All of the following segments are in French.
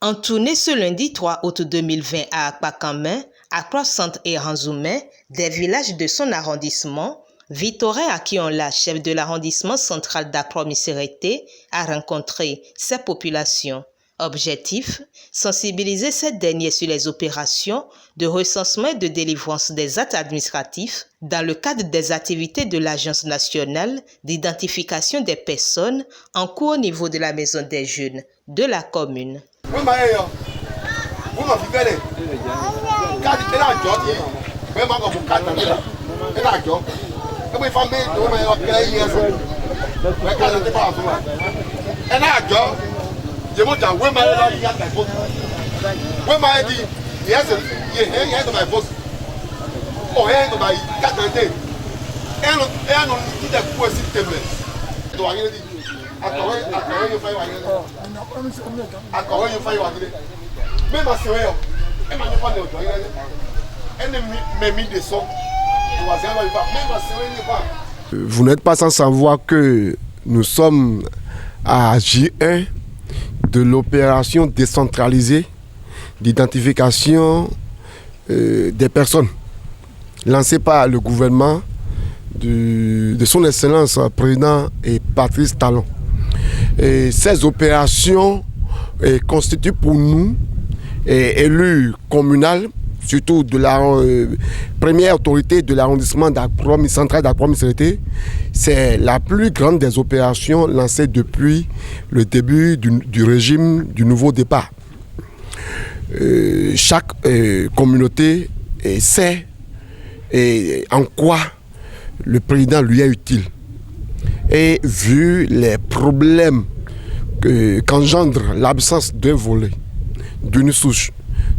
En tournée ce lundi 3 août 2020 à Akpakamé, Accra Centre et Ranzoumé, des villages de son arrondissement, Victorin Akionla, chef de l'arrondissement central d'Accra Missérété, a rencontré ces populations. Objectif, sensibiliser ces derniers sur les opérations de recensement et de délivrance des actes administratifs dans le cadre des activités de l'Agence nationale d'identification des personnes en cours au niveau de la Maison des jeunes de la commune. Vous n'êtes pas sans savoir que nous sommes à J1 de l'opération décentralisée d'identification des personnes lancée par le gouvernement de son Excellence président et Patrice Talon. Et ces opérations constituent pour nous, élus communaux, surtout de la première autorité de l'arrondissement central d'Accra Missérété, c'est la plus grande des opérations lancées depuis le début du régime du nouveau départ. Chaque communauté sait en quoi le président lui est utile. Et vu les problèmes qu'engendre l'absence d'un volet, d'une souche,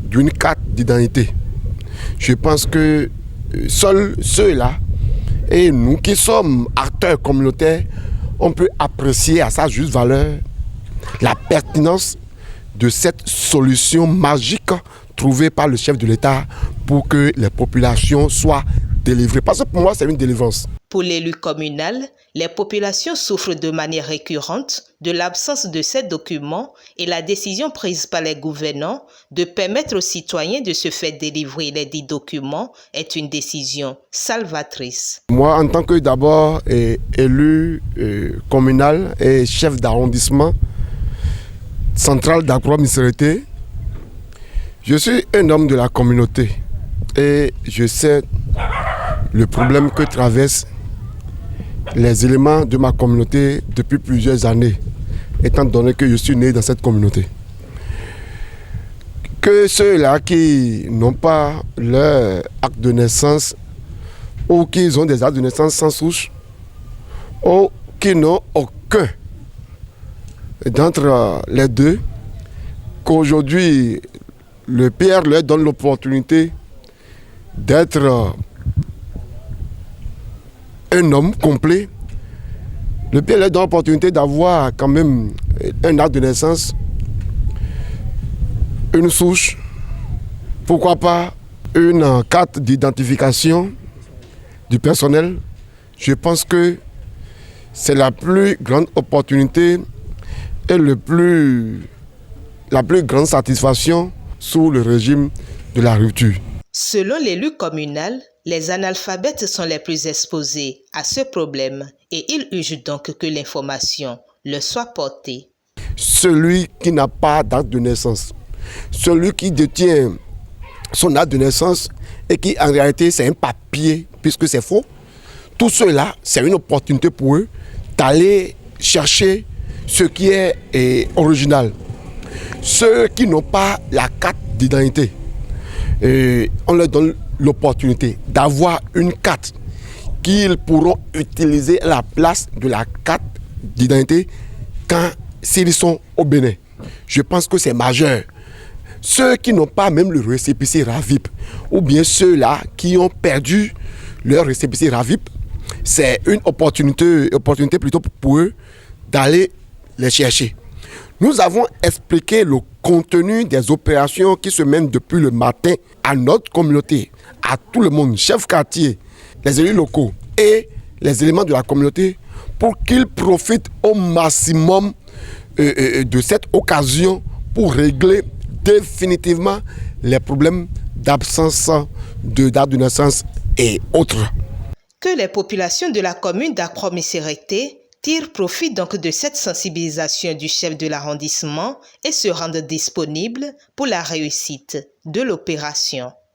d'une carte d'identité, je pense que seuls ceux-là et nous qui sommes acteurs communautaires, on peut apprécier à sa juste valeur la pertinence de cette solution magique trouvée par le chef de l'État pour que les populations soient délivrées. Parce que pour moi, c'est une délivrance. Pour l'élu communal, les populations souffrent de manière récurrente de l'absence de ces documents et la décision prise par les gouvernants de permettre aux citoyens de se faire délivrer les dits documents est une décision salvatrice. Moi, en tant que d'abord élu communal et chef d'arrondissement central d'Accra Missérété, je suis un homme de la communauté et je sais le problème que traversent les éléments de ma communauté depuis plusieurs années, étant donné que je suis né dans cette communauté. Que ceux-là qui n'ont pas leur acte de naissance ou qui ont des actes de naissance sans souche ou qui n'ont aucun d'entre les deux, qu'aujourd'hui le Père leur donne l'opportunité d'être un homme complet. Le Père leur donne l'opportunité d'avoir quand même un acte de naissance, une souche, pourquoi pas une carte d'identification du personnel. Je pense que c'est la plus grande opportunité et la plus grande satisfaction sous le régime de la rupture. Selon l'élu communal, les analphabètes sont les plus exposés à ce problème et il urge donc que l'information leur soit portée. Celui qui n'a pas d'acte de naissance, celui qui détient son acte de naissance et qui en réalité c'est un papier puisque c'est faux, tout cela c'est une opportunité pour eux d'aller chercher ce qui est original. Ceux qui n'ont pas la carte d'identité, on leur donne l'opportunité d'avoir une carte qu'ils pourront utiliser à la place de la carte d'identité s'ils sont au Bénin. Je pense que c'est majeur. Ceux qui n'ont pas même le récépissé RAVIP, ou bien ceux-là qui ont perdu leur récépissé RAVIP, c'est une opportunité plutôt pour eux d'aller les chercher. Nous avons expliqué le contenu des opérations qui se mènent depuis le matin à notre communauté, à tout le monde, chefs quartier, les élus locaux et les éléments de la communauté pour qu'ils profitent au maximum de cette occasion pour régler définitivement les problèmes d'absence de date de naissance et autres. Que les populations de la commune d'Acroix-Missérété tirent profit donc de cette sensibilisation du chef de l'arrondissement et se rendent disponibles pour la réussite de l'opération.